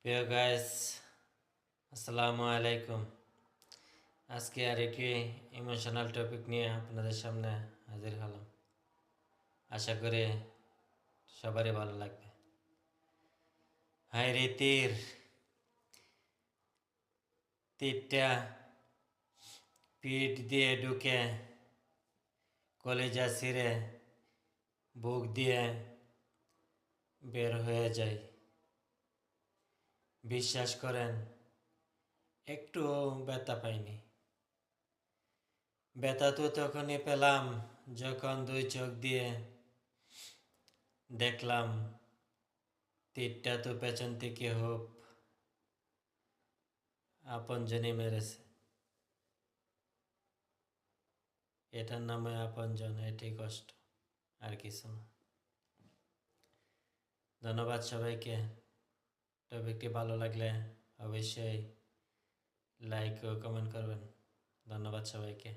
প্রিয় গাইস, আসসালামু আলাইকুম। আজকে আর একটি ইমোশনাল টপিক নিয়ে আপনাদের সামনে হাজির হলাম। আশা করি সবারই ভালো লাগবে। হায় রে তীরটা পিঠ দিয়ে ঢুকে কলেজা ছিঁড়ে বুক দিয়ে বের হয়ে যায়। বিশ্বাস করেন, একটুও ব্যথা পাইনি। ব্যথা তো তখনই পেলাম যখন দুই চোখ দিয়ে দেখলাম তীরটা তো পেছন থেকে হোক আপনজনই মেরেছে। এটার নামে আপনজন, এটাই কষ্ট, আর কিছু না। ধন্যবাদ সবাইকে। টপিকটি ভালো লাগলে অবশ্যই লাইক ও কমেন্ট করবেন। ধন্যবাদ সবাইকে।